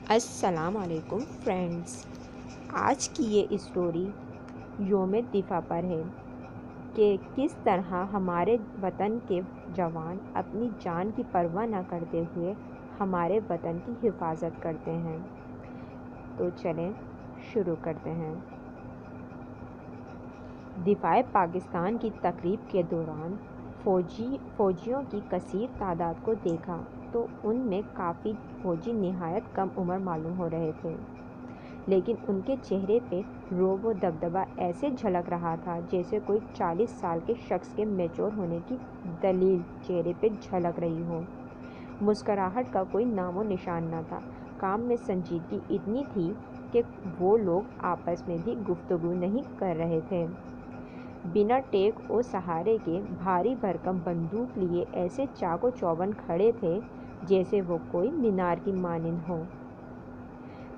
السلام علیکم فرینڈز، آج کی یہ اسٹوری یوم دفاع پر ہے کہ کس طرح ہمارے وطن کے جوان اپنی جان کی پرواہ نہ کرتے ہوئے ہمارے وطن کی حفاظت کرتے ہیں۔ تو چلیں شروع کرتے ہیں۔ دفاع پاکستان کی تقریب کے دوران فوجیوں کی کثیر تعداد کو دیکھا تو ان میں کافی فوجی نہایت کم عمر معلوم ہو رہے تھے، لیکن ان کے چہرے پہ رعب و دبدبہ ایسے جھلک رہا تھا جیسے کوئی 40 سال کے شخص کے میچور ہونے کی دلیل چہرے پہ جھلک رہی ہو۔ مسکراہٹ کا کوئی نام و نشان نہ تھا۔ کام میں سنجیدگی اتنی تھی کہ وہ لوگ آپس میں بھی گفتگو نہیں کر رہے تھے۔ بنا ٹیک و سہارے کے بھاری بھرکم بندوق لیے ایسے چاق و چوبند کھڑے تھے جیسے وہ کوئی مینار کی مانند ہوں۔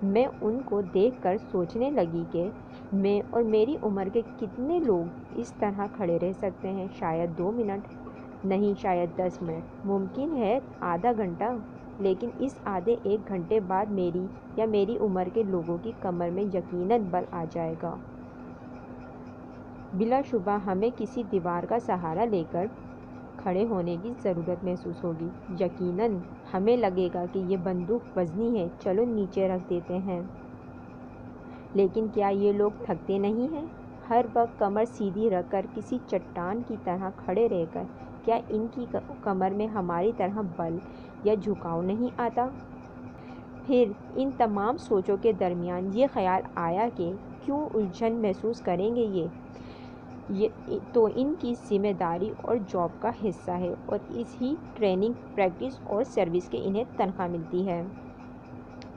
میں ان کو دیکھ کر سوچنے لگی کہ میں اور میری عمر کے کتنے لوگ اس طرح کھڑے رہ سکتے ہیں؟ شاید 2 منٹ، نہیں شاید 10 منٹ، ممکن ہے آدھا گھنٹہ، لیکن اس آدھے ایک گھنٹے بعد میری یا میری عمر کے لوگوں کی کمر میں یقیناً بل آ جائے گا۔ بلا شبہ ہمیں کسی دیوار کا سہارا لے کر کھڑے ہونے کی ضرورت محسوس ہوگی۔ یقیناً ہمیں لگے گا کہ یہ بندوق وزنی ہے، چلو نیچے رکھ دیتے ہیں۔ لیکن کیا یہ لوگ تھکتے نہیں ہیں؟ ہر وقت کمر سیدھی رکھ کر کسی چٹان کی طرح کھڑے رہ کر کیا ان کی کمر میں ہماری طرح بل یا جھکاؤ نہیں آتا؟ پھر ان تمام سوچوں کے درمیان یہ خیال آیا کہ کیوں الجھن محسوس کریں گے؟ یہ تو ان کی ذمہ داری اور جاب کا حصہ ہے، اور اس ہی ٹریننگ، پریکٹس اور سروس کے انہیں تنخواہ ملتی ہے۔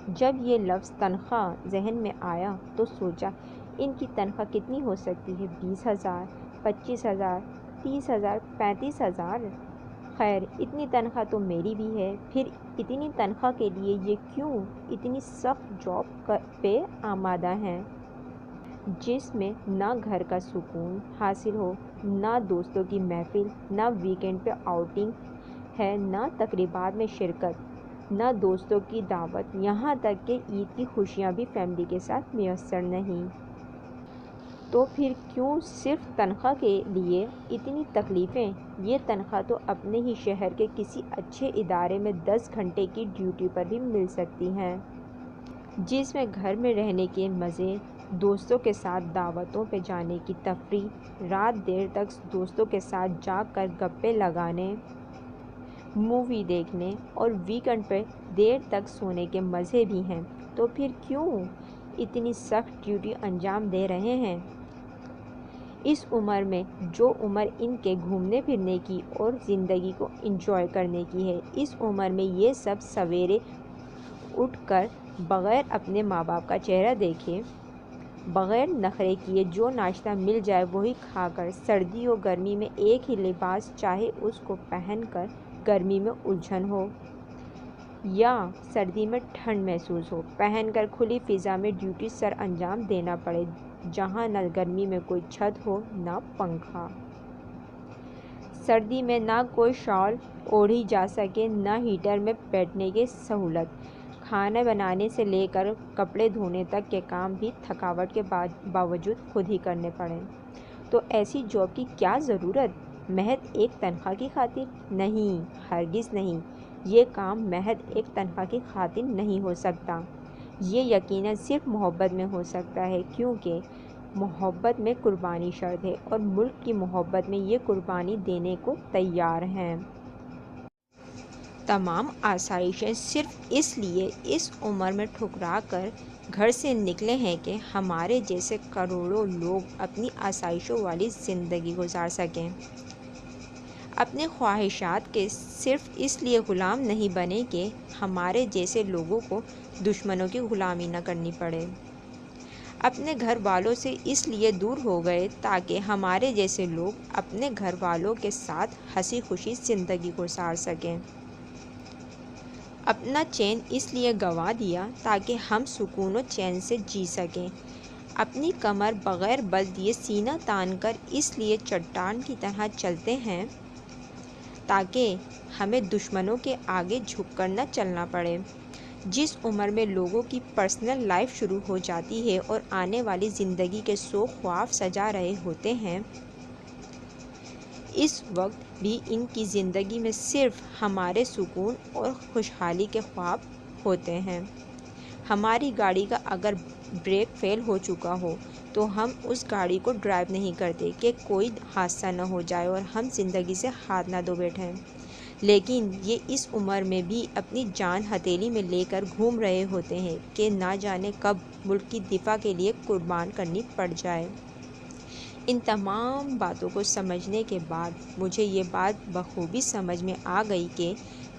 جب یہ لفظ تنخواہ ذہن میں آیا تو سوچا ان کی تنخواہ کتنی ہو سکتی ہے؟ 20,000، 25,000، 30,000، 35,000؟ خیر اتنی تنخواہ تو میری بھی ہے۔ پھر اتنی تنخواہ کے لیے یہ کیوں اتنی سخت جاب پہ آمادہ ہیں، جس میں نہ گھر کا سکون حاصل ہو، نہ دوستوں کی محفل، نہ ویکینڈ پہ آؤٹنگ ہے، نہ تقریبات میں شرکت، نہ دوستوں کی دعوت، یہاں تک کہ عید کی خوشیاں بھی فیملی کے ساتھ میسر نہیں؟ تو پھر کیوں صرف تنخواہ کے لیے اتنی تکلیفیں؟ یہ تنخواہ تو اپنے ہی شہر کے کسی اچھے ادارے میں 10 گھنٹے کی ڈیوٹی پر بھی مل سکتی ہے، جس میں گھر میں رہنے کے مزے، دوستوں کے ساتھ دعوتوں پہ جانے کی تفریح، رات دیر تک دوستوں کے ساتھ جاگ کر گپیں لگانے، مووی دیکھنے اور ویکینڈ پہ دیر تک سونے کے مزے بھی ہیں۔ تو پھر کیوں اتنی سخت ڈیوٹی انجام دے رہے ہیں؟ اس عمر میں، جو عمر ان کے گھومنے پھرنے کی اور زندگی کو انجوائے کرنے کی ہے، اس عمر میں یہ سب سویرے اٹھ کر بغیر اپنے ماں باپ کا چہرہ دیکھے، بغیر نخرے کیے جو ناشتہ مل جائے وہی کھا کر، سردی و گرمی میں ایک ہی لباس چاہے اس کو پہن کر گرمی میں الجھن ہو یا سردی میں ٹھنڈ محسوس ہو، پہن کر کھلی فضا میں ڈیوٹی سر انجام دینا پڑے، جہاں نہ گرمی میں کوئی چھت ہو، نہ پنکھا، سردی میں نہ کوئی شال اوڑھی جا سکے، نہ ہیٹر میں بیٹھنے کی سہولت، کھانا بنانے سے لے کر کپڑے دھونے تک کے کام بھی تھکاوٹ کے باوجود خود ہی کرنے پڑیں۔ تو ایسی جاب کی کیا ضرورت؟ محض ایک تنخواہ کی خاطر؟ نہیں، ہرگز نہیں، یہ کام محض ایک تنخواہ کی خاطر نہیں ہو سکتا۔ یہ یقیناً صرف محبت میں ہو سکتا ہے، کیونکہ محبت میں قربانی شرط ہے، اور ملک کی محبت میں یہ قربانی دینے کو تیار ہیں۔ تمام آسائشیں صرف اس لیے اس عمر میں ٹھکرا کر گھر سے نکلے ہیں کہ ہمارے جیسے کروڑوں لوگ اپنی آسائشوں والی زندگی گزار سکیں، اپنی خواہشات کے صرف اس لیے غلام نہیں بنے کہ ہمارے جیسے لوگوں کو دشمنوں کی غلامی نہ کرنی پڑے، اپنے گھر والوں سے اس لیے دور ہو گئے تاکہ ہمارے جیسے لوگ اپنے گھر والوں کے ساتھ ہنسی خوشی زندگی گزار سکیں، اپنا چین اس لیے گنوا دیا تاکہ ہم سکون و چین سے جی سکیں، اپنی کمر بغیر بل دیے سینہ تان کر اس لیے چٹان کی طرح چلتے ہیں تاکہ ہمیں دشمنوں کے آگے جھک کر نہ چلنا پڑے۔ جس عمر میں لوگوں کی پرسنل لائف شروع ہو جاتی ہے اور آنے والی زندگی کے شوق خواف سجا رہے ہوتے ہیں، اس وقت بھی ان کی زندگی میں صرف ہمارے سکون اور خوشحالی کے خواب ہوتے ہیں۔ ہماری گاڑی کا اگر بریک فیل ہو چکا ہو تو ہم اس گاڑی کو ڈرائیو نہیں کرتے کہ کوئی حادثہ نہ ہو جائے اور ہم زندگی سے ہاتھ نہ دھو بیٹھیں، لیکن یہ اس عمر میں بھی اپنی جان ہتھیلی میں لے کر گھوم رہے ہوتے ہیں کہ نہ جانے کب ملک کی دفاع کے لیے قربان کرنی پڑ جائے۔ ان تمام باتوں کو سمجھنے کے بعد مجھے یہ بات بخوبی سمجھ میں آ گئی کہ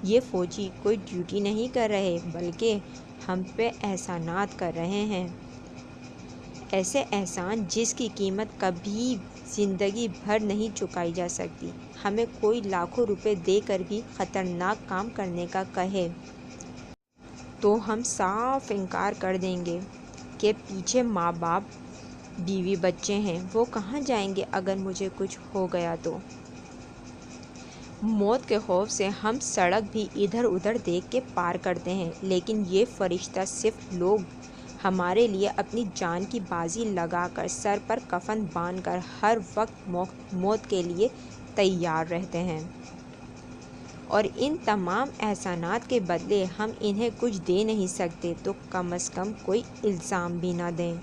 یہ فوجی کوئی ڈیوٹی نہیں کر رہے بلکہ ہم پہ احسانات کر رہے ہیں، ایسے احسان جس کی قیمت کبھی زندگی بھر نہیں چکائی جا سکتی۔ ہمیں کوئی لاکھوں روپے دے کر بھی خطرناک کام کرنے کا کہے تو ہم صاف انکار کر دیں گے کہ پیچھے ماں باپ، بیوی بچے ہیں، وہ کہاں جائیں گے اگر مجھے کچھ ہو گیا تو۔ موت کے خوف سے ہم سڑک بھی ادھر ادھر دیکھ کے پار کرتے ہیں، لیکن یہ فرشتہ صفت لوگ ہمارے لیے اپنی جان کی بازی لگا کر، سر پر کفن باندھ کر ہر وقت موت کے لیے تیار رہتے ہیں، اور ان تمام احسانات کے بدلے ہم انہیں کچھ دے نہیں سکتے تو کم از کم کوئی الزام بھی نہ دیں۔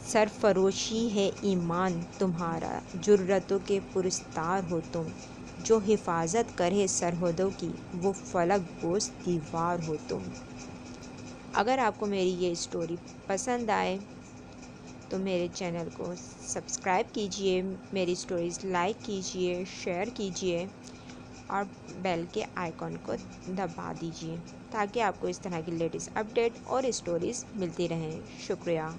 سرفروشی ہے ایمان تمہارا، جرأتوں کے پرستار ہو تم، جو حفاظت کرے سرحدوں کی، وہ فلک بوس دیوار ہو تم۔ اگر آپ کو میری یہ اسٹوری پسند آئے تو میرے چینل کو سبسکرائب کیجئے، میری اسٹوریز لائک کیجئے، شیئر کیجئے اور بیل کے آئیکن کو دبا دیجئے تاکہ آپ کو اس طرح کی لیٹسٹ اپڈیٹ اور اسٹوریز ملتی رہیں۔ شکریہ۔